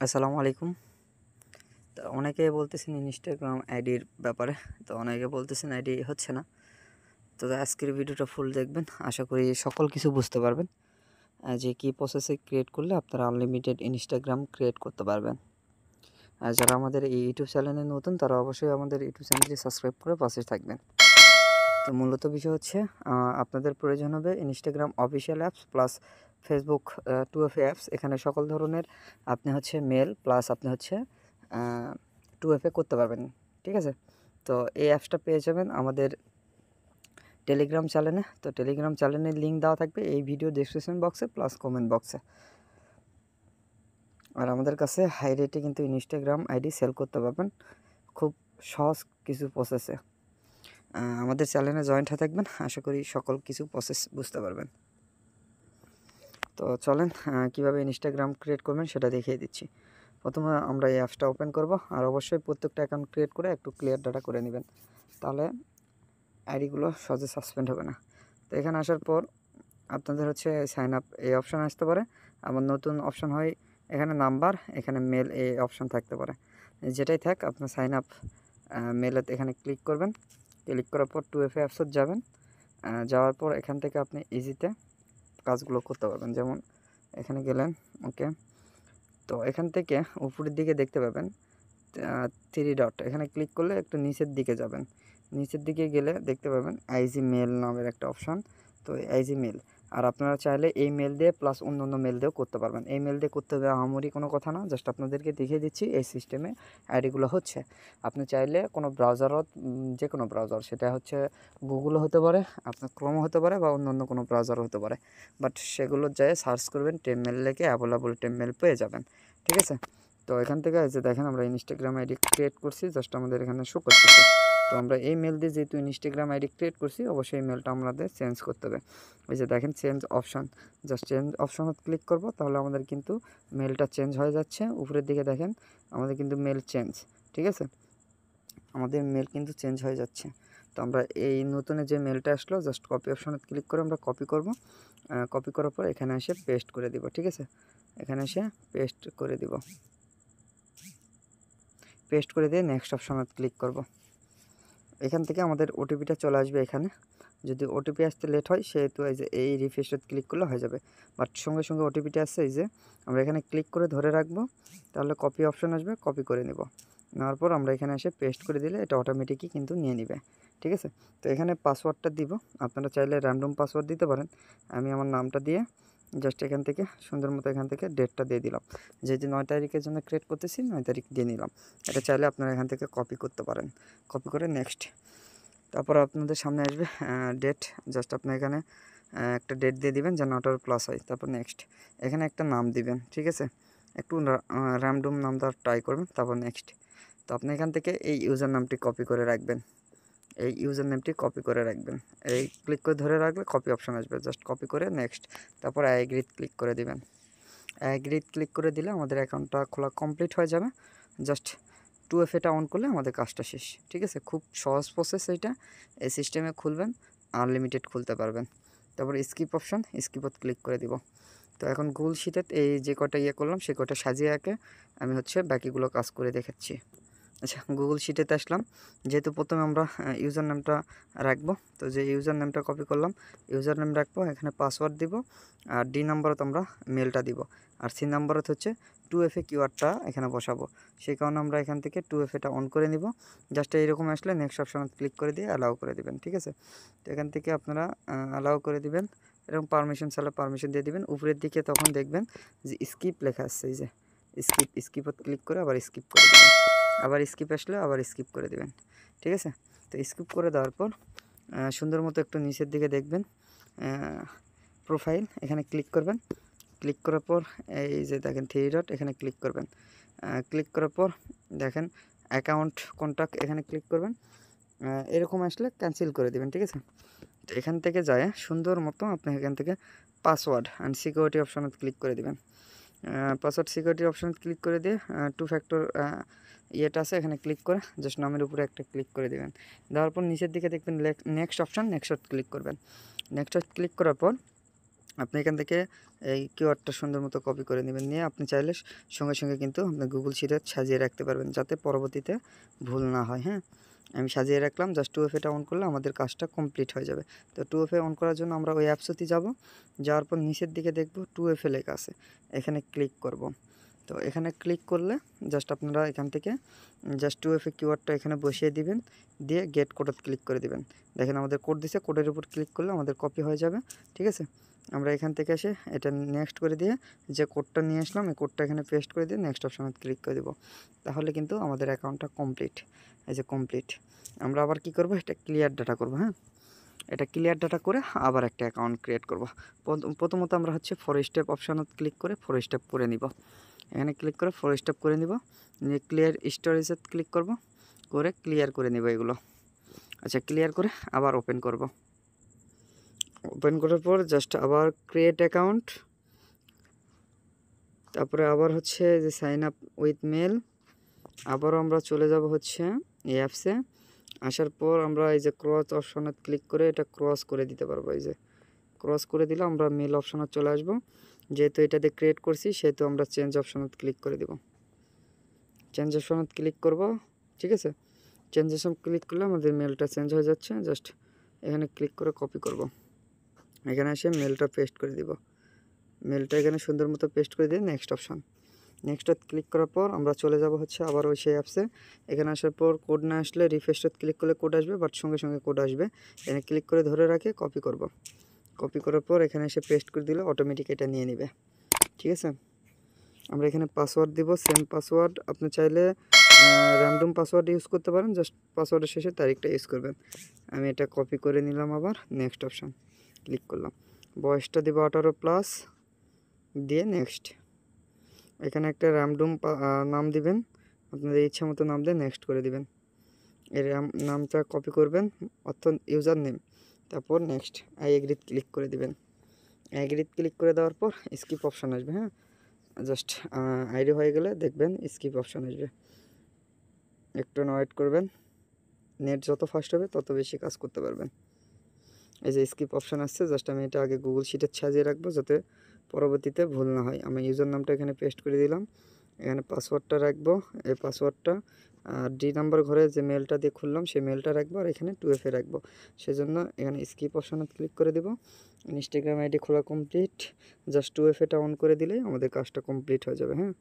আসসালামু আলাইকুম। তো অনেকে বলতেছেন ইনস্টাগ্রাম আইডির ব্যাপারে। তো অনেকে বলতেছেন আইডি হচ্ছে না। তো আজকের ভিডিওটা ফুল দেখবেন। আশা করি সকল কিছু বুঝতে পারবেন। যে কী প্রসেসে ক্রিয়েট করলে আপনারা আনলিমিটেড ইনস্টাগ্রাম ক্রিয়েট করতে পারবেন। আর যারা আমাদের এই ইউটিউব চ্যানেলে নতুন তারা অবশ্যই আমাদের ইউটিউব চ্যানেলটি সাবস্ক্রাইব করে পাশে থাকবেন। তো মূলত বিষয় হচ্ছে আপনাদের প্রয়োজন হবে Instagram official apps plus Facebook 2FA apps. এখানে সকল ধরনের আপনি হচ্ছে মেল প্লাস আপনি হচ্ছে 2FA করতে পারবেন। ঠিক আছে? তো এই অ্যাপসটা পেয়ে যাবেন আমাদের টেলিগ্রাম চ্যানেলে। তো টেলিগ্রাম চ্যানেলের লিঙ্ক দেওয়া থাকবে এই ভিডিও ডেসক্রিপশন বক্সে প্লাস কমেন্ট বক্সে। আর আমাদের কাছে হাই রেটে কিন্তু ইনস্টাগ্রাম আইডি সেল করতে পারবেন খুব সহজ কিছু প্রসেসে। আমাদের চ্যানেলে জয়েন্ট হয়ে থাকবেন। আশা করি সকল কিছু প্রসেস বুঝতে পারবেন। তো চলেন কীভাবে ইনস্টাগ্রাম ক্রিয়েট করবেন সেটা দেখিয়ে দিচ্ছি। প্রথমে আমরা এই অ্যাপসটা ওপেন করব। আর অবশ্যই প্রত্যেকটা অ্যাকাউন্ট ক্রিয়েট করে একটু ক্লিয়ার ডাটা করে নেবেন, তাহলে আইডিগুলো সহজে সাসপেন্ড হবে না। তো এখানে আসার পর আপনাদের হচ্ছে সাইন আপ এই অপশান আসতে পারে। আবার নতুন অপশান হয় এখানে নাম্বার, এখানে মেল এই অপশান থাকতে পারে। যেটাই থাক আপনার সাইন আপ মেলেতে এখানে ক্লিক করবেন। ক্লিক করার পর 2FA অ্যাপসে যাবেন। যাওয়ার পর এখান থেকে আপনি ইজিতে কাজগুলো করতে পারবেন। যেমন এখানে গেলেন, ওকে। তো এখান থেকে উপরের দিকে দেখতে পাবেন 3 ডট, এখানে ক্লিক করলে একটু নিচের দিকে যাবেন। নিচের দিকে গেলে দেখতে পাবেন আইজি মেল নামের একটা অপশান। তো আইজি মেল, আর আপনারা চাইলে এই মেল দিয়ে প্লাস অন্য মেল দিয়েও করতে পারবেন। এই মেল দিয়ে করতে হবে আহামরি কোনো কথা না, জাস্ট আপনাদেরকে দেখিয়ে দিচ্ছি এই সিস্টেমে আইডিগুলো হচ্ছে। আপনি চাইলে কোনো ব্রাউজারও, যে কোনো ব্রাউজার, সেটা হচ্ছে গুগলও হতে পারে, আপনার ক্রোমও হতে পারে, বা অন্য কোনো ব্রাউজারও হতে পারে। বাট সেগুলো যেয়ে সার্চ করবেন, টেমমেল লিখে অ্যাভেলেবল টেমমেল পেয়ে যাবেন। ঠিক আছে? তো এখান থেকে এই যে দেখেন আমরা ইনস্টাগ্রাম আইডি ক্রিয়েট করছি, জাস্ট আমাদের এখানে শো করতেছে। তো আমরা এই মেল দিয়ে যেহেতু ইনস্টাগ্রাম আইডি ক্রিয়েট করছি, অবশ্যই এই মেলটা আমাদের চেঞ্জ করতে হবে। এই যে দেখেন চেঞ্জ অপশান, জাস্ট চেঞ্জ অপশানে ক্লিক করব, তাহলে আমাদের কিন্তু মেলটা চেঞ্জ হয়ে যাচ্ছে। উপরের দিকে দেখেন আমাদের কিন্তু মেল চেঞ্জ। ঠিক আছে? আমাদের মেল কিন্তু চেঞ্জ হয়ে যাচ্ছে। তো আমরা এই নতুন যে মেলটা আসলো, জাস্ট কপি অপশানে ক্লিক করে আমরা কপি করব। কপি করার পর এখানে এসে পেস্ট করে দিব। ঠিক আছে? এখানে এসে পেস্ট করে দিব। পেস্ট করে দিয়ে নেক্সট অপশানে ক্লিক করব। এখান থেকে আমাদের ওটিপিটা চলে আসবে এখানে। যদি ওটিপি আসতে লেট হয় সেহেতু এই যে এই রিফ্রেশে ক্লিক করলে হয়ে যাবে। বাট সঙ্গে সঙ্গে ওটিপিটা আসছে, এই যে আমরা এখানে ক্লিক করে ধরে রাখবো, তাহলে কপি অপশান আসবে, কপি করে নেব। নেওয়ার পর আমরা এখানে এসে পেস্ট করে দিলে এটা অটোমেটিকই কিন্তু নিয়ে নিবে। ঠিক আছে? তো এখানে পাসওয়ার্ডটা দিব। আপনারা চাইলে র্যান্ডম পাসওয়ার্ড দিতে পারেন। আমি আমার নামটা দিয়ে জাস্ট এখান থেকে সুন্দর মতো এখান থেকে ডেটটা দিয়ে দিলাম। যেহেতু 9 তারিখের জন্য ক্রিয়েট করতেছি, 9 তারিখ দিয়ে নিলাম। এটা চাইলে আপনারা এখান থেকে কপি করতে পারেন। কপি করে নেক্সট, তারপর আপনাদের সামনে আসবে ডেট। জাস্ট আপনি এখানে একটা ডেট দিয়ে দিবেন যেন ওটার প্লাস হয়। তারপর নেক্সট, এখানে একটা নাম দিবেন। ঠিক আছে? একটু র্যান্ডম নাম দেওয়ার ট্রাই করবেন। তারপর নেক্সট। তো আপনি এখান থেকে এই ইউজার নামটি কপি করে রাখবেন। এই ইউজার নেমটি কপি করে রাখবেন। এই ক্লিক করে ধরে রাখলে কপি অপশান আসবে, জাস্ট কপি করে নেক্সট। তারপর আই এগ্রিতে ক্লিক করে দিবেন। আই এগ্রিতে ক্লিক করে দিলে আমাদের অ্যাকাউন্টটা খোলা কমপ্লিট হয়ে যাবে। জাস্ট 2FAটা অন করলে আমাদের কাজটা শেষ। ঠিক আছে? খুব সহজ প্রসেস এইটা। এই সিস্টেমে খুলবেন, আনলিমিটেড খুলতে পারবেন। তারপর স্কিপ অপশান, স্কিপত ক্লিক করে দিব। তো এখন গুগল শিটে এই যে কটা করলাম সে কটা সাজিয়ে আঁকে আমি হচ্ছে বাকিগুলো কাজ করে দেখাচ্ছি। আচ্ছা, গুগল শিটেতে আসলাম। যেহেতু প্রথমে আমরা ইউজার নেমটা রাখবো, তো যে ইউজার নেমটা কপি করলাম, ইউজার নেম রাখবো, এখানে পাসওয়ার্ড দিব, আর ডি নাম্বারত আমরা মেলটা দিব, আর সি নাম্বারত হচ্ছে 2FA কিওয়ার্ডটা এখানে বসাবো। সেই কারণে আমরা এখান থেকে 2FAটা অন করে নিব। জাস্ট এইরকম আসলে নেক্সট অপশানে ক্লিক করে দিয়ে অ্যালাউ করে দিবেন। ঠিক আছে? তো এখান থেকে আপনারা অ্যালাউ করে দিবেন। এরকম পারমিশন চাইলে পারমিশন দিয়ে দিবেন। উপরের দিকে তখন দেখবেন যে স্কিপ লেখা আসছে, এই যে স্কিপত ক্লিক করে আবার স্কিপ করে দেবেন। আবার স্কিপ আসলে আবার স্কিপ করে দেবেন। ঠিক আছে? তো স্কিপ করে দেওয়ার পর সুন্দর মতো একটু নিচের দিকে দেখবেন প্রোফাইল, এখানে ক্লিক করবেন। ক্লিক করার পর এই যে দেখেন 3 ডট, এখানে ক্লিক করবেন। ক্লিক করার পর দেখেন অ্যাকাউন্ট কন্ট্যাক্ট, এখানে ক্লিক করবেন। এরকম আসলে ক্যান্সেল করে দেবেন। ঠিক আছে? তো এখান থেকে যায় সুন্দর মতো আপনি এখান থেকে পাসওয়ার্ড অ্যান্ড সিকিউরিটি অপশানে ক্লিক করে দেবেন। পাসওয়ার্ড সিকিউরিটি অপশানে ক্লিক করে দিয়ে 2 ফ্যাক্টর ইয়েটা আছে, এখানে ক্লিক করে জাস্ট নামের উপরে একটা ক্লিক করে দেবেন। দেওয়ার পর নিচের দিকে দেখবেন নেক্সট অপশান, নেক্সট ক্লিক করবেন। নেক্সট ক্লিক করার পর আপনি এখান থেকে এই কিওয়ার্ডটা সুন্দর মতো কপি করে নেবেন, নিয়ে আপনি চাইলে সঙ্গে সঙ্গে কিন্তু আপনার গুগল শিটে সাজিয়ে রাখতে পারবেন, যাতে পরবর্তীতে ভুল না হয়। হ্যাঁ, আমি সাজিয়ে রাখলাম, জাস্ট 2FA অন করলে আমাদের কাজটা কমপ্লিট হয়ে যাবে। তো 2FA অন করার জন্য আমরা ওই অ্যাপসতে যাব, যাওয়ার পর নিচের দিকে দেখব 2FA লেখা আছে, এখানে ক্লিক করব। তো এখানে ক্লিক করলে জাস্ট আপনারা এখান থেকে জাস্ট 2FA কিওয়ার্ডটা এখানে বসিয়ে দিবেন, দিয়ে গেট কোডত ক্লিক করে দিবেন। দেখেন আমাদের কোড দিছে, কোডের উপর ক্লিক করলে আমাদের কপি হয়ে যাবে। ঠিক আছে, আমরা এখান থেকে এসে এটা নেক্সট করে দিয়ে যে কোডটা নিয়ে আসলাম এই কোডটা এখানে পেস্ট করে দিয়ে নেক্সট অপশনে ক্লিক করে দেব। তাহলে কিন্তু আমাদের অ্যাকাউন্টটা কমপ্লিট। এই যে কমপ্লিট। আমরা আবার কি করব, এটা ক্লিয়ার ডাটা করব। হ্যাঁ, এটা ক্লিয়ার ডাটা করে আবার একটা অ্যাকাউন্ট ক্রিয়েট করব। প্রথমত আমরা হচ্ছে 4 স্টেপ অপশনত ক্লিক করে 4 স্টেপ করে নিব। এখানে ক্লিক করে 4 স্টেপ করে নিব, নিয়ে ক্লিয়ার স্টোরেজে ক্লিক করব, করে ক্লিয়ার করে নিব এগুলো। আচ্ছা, ক্লিয়ার করে আবার ওপেন করব। ওপেন করার পর জাস্ট আবার ক্রিয়েট অ্যাকাউন্ট, তারপরে আবার হচ্ছে যে সাইন আপ উইথ মেল। আবারও আমরা চলে যাব হচ্ছে এই অ্যাপসে। আসার পর আমরা এই যে ক্রস অপশনে ক্লিক করে এটা ক্রস করে দিতে পারবো। এই যে ক্রস করে দিলে আমরা মেল অপশনে চলে আসব। যেহেতু এটাতে ক্রিয়েট করছি সেহেতু আমরা চেঞ্জ অপশনে ক্লিক করে দেব। চেঞ্জ অপশনে ক্লিক করব। ঠিক আছে, চেঞ্জ অপশন ক্লিক করলে আমাদের মেলটা চেঞ্জ হয়ে যাচ্ছে। জাস্ট এখানে ক্লিক করে কপি করব, এখানে এসে মেলটা পেস্ট করে দিব। মেলটা এখানে সুন্দর মতো পেস্ট করে দিয়ে নেক্সট অপশন, নেক্সটত ক্লিক করার পর আমরা চলে যাব হচ্ছে আবার ওই সেই অ্যাপসে। এখানে আসার পর কোড না আসলে রিফ্রেশত ক্লিক করলে কোড আসবে, বাট সঙ্গে সঙ্গে কোড আসবে। এখানে ক্লিক করে ধরে রাখে কপি করব। কপি করার পর এখানে এসে পেস্ট করে দিলে অটোমেটিক এটা নিয়ে নেবে। ঠিক আছে, আমরা এখানে পাসওয়ার্ড দিব, সেম পাসওয়ার্ড। আপনি চাইলে র্যান্ডম পাসওয়ার্ড ইউজ করতে পারেন, জাস্ট পাসওয়ার্ডের শেষে তারিখটা ইউজ করবেন। আমি এটা কপি করে নিলাম, আবার নেক্সট অপশান ক্লিক করলাম। বয়সটা দিব 18+, দিয়ে নেক্সট। এখানে একটা র্যান্ডম নাম দিবেন, আপনাদের ইচ্ছা মতো নাম দিয়ে নেক্সট করে দিবেন। এর নামটা কপি করবেন, অর্থাৎ ইউজার নেম, তারপর নেক্সট আই এগ্রিত ক্লিক করে দিবেন। এগ্রিত ক্লিক করে দেওয়ার পর স্কিপ অপশান আসবে। হ্যাঁ, জাস্ট আইডি হয়ে গেলে দেখবেন স্কিপ অপশান আসবে, একটু ওয়েট করবেন। নেট যত ফাস্ট হবে তত বেশি কাজ করতে পারবেন। এই যে স্কিপ অপশান আসছে, জাস্ট আমি এটা আগে গুগল শিটে সাজিয়ে রাখবো যাতে পরবর্তীতে ভুল না হয়। আমি ইউজার নামটা এখানে পেস্ট করে দিলাম, এখানে পাসওয়ার্ডটা রাখবো। এই পাসওয়ার্ডটা ডি নাম্বার ঘরে যে মেলটা দিয়ে খুললাম সেই মেলটা রাখবো, আর এখানে 2FA রাখবো। সেজন্য এখানে স্কিপ অপশানে ক্লিক করে দেবো। ইনস্টাগ্রাম আইডি খোলা কমপ্লিট, জাস্ট 2FAটা অন করে দিলেই আমাদের কাজটা কমপ্লিট হয়ে যাবে। হ্যাঁ,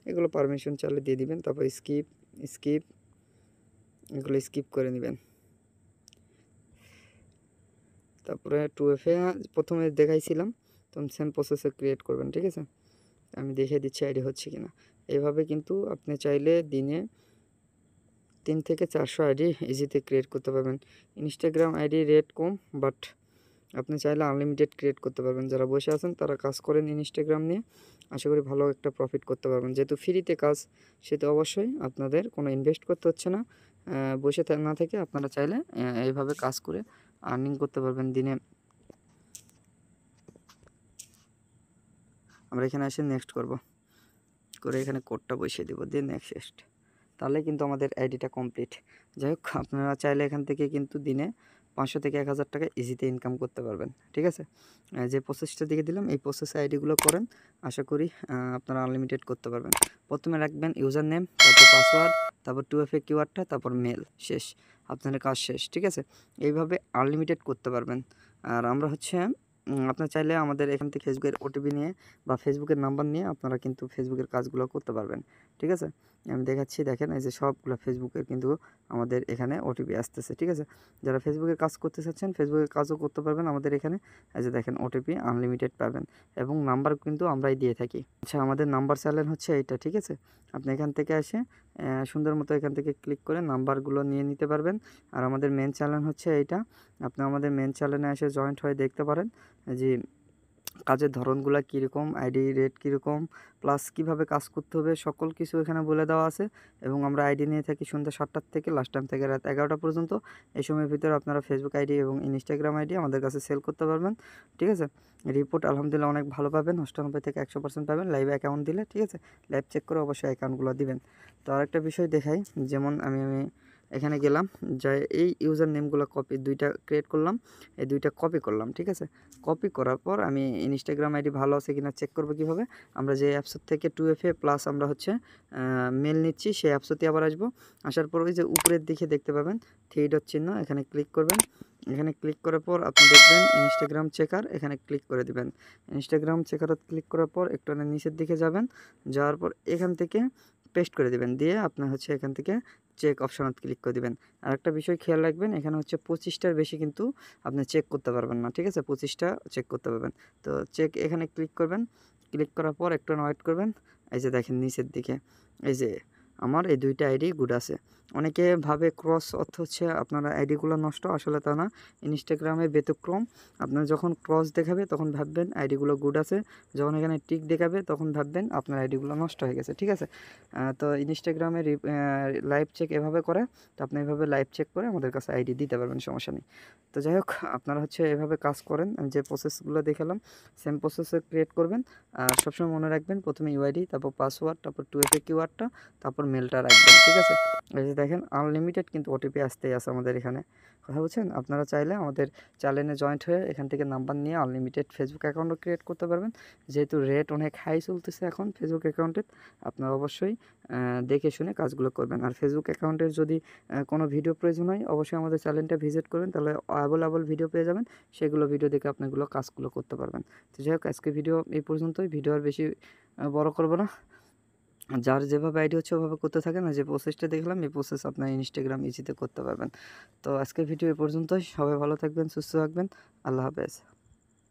এগুলো পারমিশন চাইলে দিয়ে দিবেন, তারপর স্কিপ স্কিপ এগুলো স্কিপ করে নেবেন। তারপরে 2FA প্রথমে দেখাইছিলাম, তখন সেম প্রসেসে ক্রিয়েট করবেন। ঠিক আছে, আমি দেখে দিচ্ছি আইডি হচ্ছে কিনা। এইভাবে কিন্তু আপনি চাইলে দিনে 3 থেকে 400 আইডি ইজিতে ক্রিয়েট করতে পারবেন। Instagram ID rate com, but আপনি চাইলে আনলিমিটেড ক্রিয়েট করতে পারবেন। যারা বসে আছেন তারা কাজ করেন ইনস্টাগ্রাম নিয়ে, আশা করি ভালো একটা প্রফিট করতে পারবেন। যেহেতু ফ্রিতে কাজ, সেহেতু অবশ্যই আপনাদের কোনো ইনভেস্ট করতে হচ্ছে না। বসে না থেকে আপনারা চাইলে এইভাবে কাজ করে আর্নিং করতে পারবেন দিনে। আমরা এখানে এসে নেক্সট করব, করে এখানে কোডটা বসিয়ে দেবো, দিয়ে নেক্সট। তাহলে কিন্তু আমাদের আইডিটা কমপ্লিট। যাই হোক, আপনারা চাইলে এখান থেকে কিন্তু দিনে 500 থেকে 1000 টাকা ইজিতে ইনকাম করতে পারবেন। ঠিক আছে, যে প্রসেসটা দিকে দিলাম এই প্রসেসে আইডিগুলো করেন, আশা করি আপনারা আনলিমিটেড করতে পারবেন। প্রথমে রাখবেন ইউজার নেম, তারপর পাসওয়ার্ড, তারপর 2FA কিওয়ার্ডটা, তারপর মেল, শেষ, আপনাদের কাজ শেষ। ঠিক আছে, এইভাবে আনলিমিটেড করতে পারবেন। আর আমরা হচ্ছে আপনার চাইলে আমাদের এখান থেকে ফেসবুকের ওটিপি নিয়ে বা ফেসবুকের নাম্বার নিয়ে আপনারা কিন্তু ফেসবুকের কাজগুলো করতে পারবেন। ঠিক আছে, আমি দেখাচ্ছি, দেখেন এই যে সবগুলো ফেসবুকের কিন্তু আমাদের এখানে ওটিপি আসতেছে। ঠিক আছে, যারা ফেসবুকের কাজ করতে চাচ্ছেন ফেসবুকের কাজও করতে পারবেন আমাদের এখানে। এই যে দেখেন ওটিপি আনলিমিটেড পাবেন, এবং নাম্বার কিন্তু আমরাই দিয়ে থাকি। আচ্ছা, আমাদের নাম্বার চ্যানেল হচ্ছে এইটা। ঠিক আছে, আপনি এখান থেকে এসে সুন্দর মতো এখান থেকে ক্লিক করে নাম্বারগুলো নিয়ে নিতে পারবেন। আর আমাদের মেন চ্যানেল হচ্ছে এইটা, আপনি আমাদের মেন চ্যানেলে এসে জয়েন্ট হয়ে দেখতে পারেন যে কাজের ধরনগুলো কীরকম, আইডি রেট কীরকম, প্লাস কীভাবে কাজ করতে হবে, সকল কিছু এখানে বলে দেওয়া আছে। এবং আমরা আইডি নিয়ে থাকি সন্ধ্যা 7টার থেকে লাস্ট টাইম থেকে রাত 11টা পর্যন্ত। এই সময়ের ভিতরে আপনারা ফেসবুক আইডি এবং ইনস্টাগ্রাম আইডি আমাদের কাছে সেল করতে পারবেন। ঠিক আছে, রিপোর্ট আলহামদুলিল্লাহ অনেক ভালো পাবেন, 99 থেকে 100% পাবেন লাইভ অ্যাকাউন্ট দিলে। ঠিক আছে, লাইভ চেক করে অবশ্যই অ্যাকাউন্টগুলো দিবেন। তো আরেকটা বিষয় দেখাই, যেমন আমি এখানে গেলাম, যাই এই ইউজার নেমগুলো কপি, দুইটা ক্রিয়েট করলাম, এই দুইটা কপি করলাম, ঠিক আছে। কপি করার পর আমি ইনস্টাগ্রাম আইডি ভালো আছে কিনা চেক করবো কীভাবে, আমরা যে অ্যাপসের থেকে 2FA প্লাস আমরা হচ্ছে মেল নিচ্ছি, সেই অ্যাপসতে আবার আসবো। আসার পর ওই যে উপরের দিকে দেখতে পাবেন 3 ডট চিহ্ন, এখানে ক্লিক করবেন। এখানে ক্লিক করার পর আপনি দেখবেন ইনস্টাগ্রাম চেকার, এখানে ক্লিক করে দিবেন। ইনস্টাগ্রাম চেকারত ক্লিক করার পর একটু নিচের দিকে যাবেন, যাওয়ার পর এখান থেকে পেস্ট করে দিবেন, দিয়ে আপনার হচ্ছে এখান থেকে চেক অপশানত ক্লিক করে দিবেন। আর একটা বিষয় খেয়াল রাখবেন, এখানে হচ্ছে 25টার বেশি কিন্তু আপনি চেক করতে পারবেন না, ঠিক আছে, 25টা চেক করতে পারবেন। তো চেক এখানে ক্লিক করবেন, ক্লিক করার পর একটু ওয়েট করবেন। এই যে দেখেন নিচের দিকে এই যে আমার এই দুইটা আইডি গুড আছে। অনেকে ভাবে ক্রস অর্থ হচ্ছে আপনার আইডিগুলো নষ্ট, আসলে তা না, ইনস্টাগ্রামে ব্যতিক্রম। আপনার যখন ক্রস দেখাবে তখন ভাববেন আইডিগুলো গুড আছে, যখন এখানে টিক দেখাবে তখন ভাববেন আপনার আইডিগুলো নষ্ট হয়ে গেছে, ঠিক আছে। তো ইনস্টাগ্রামে লাইভ চেক এভাবে করে, তো আপনি এভাবে লাইভ চেক করে আমাদের কাছে আইডি দিতে পারবেন, সমস্যা নেই। তো যাই হোক, আপনারা হচ্ছে এভাবে কাজ করেন, আমি যে প্রসেসগুলো দেখালাম সেম প্রসেসে ক্রিয়েট করবেন। আর সবসময় মনে রাখবেন প্রথমে ইউআইডি, তারপর পাসওয়ার্ড, তারপর 2FA কিওয়ার্ডটা, তারপর মেলটা রাখবেন, ঠিক আছে। এই যে দেখেন আনলিমিটেড কিন্তু ওটিপি আসতেই আছে আমাদের এখানে, কথা বলছেন। আপনারা চাইলে আমাদের চ্যানেলে জয়েন্ট হয়ে এখান থেকে নাম্বার নিয়ে আনলিমিটেড ফেসবুক অ্যাকাউন্টও ক্রিয়েট করতে পারবেন। যেহেতু রেট অনেক হাই চলতেছে এখন ফেসবুক অ্যাকাউন্টের, আপনারা অবশ্যই দেখে শুনে কাজগুলো করবেন। আর ফেসবুক অ্যাকাউন্টের যদি কোনো ভিডিও প্রয়োজন হয় অবশ্যই আমাদের চ্যানেলটা ভিজিট করবেন, তাহলে অ্যাভেলেবল ভিডিও পেয়ে যাবেন, সেগুলো ভিডিও দেখে আপনাগুলো কাজগুলো করতে পারবেন। তো যাই হোক, আজকে ভিডিও এই পর্যন্তই, ভিডিও আর বেশি বড় করব না। যার যেভাবে আইডি হচ্ছে ওভাবে করতে থাকেন, আর যে প্রসেসটা দেখলাম এই প্রসেস আপনার ইনস্টাগ্রাম ইজিতে করতে পারবেন। তো আজকের ভিডিও এই পর্যন্তই, সবাই ভালো থাকবেন, সুস্থ থাকবেন, আল্লাহ হাফেজ।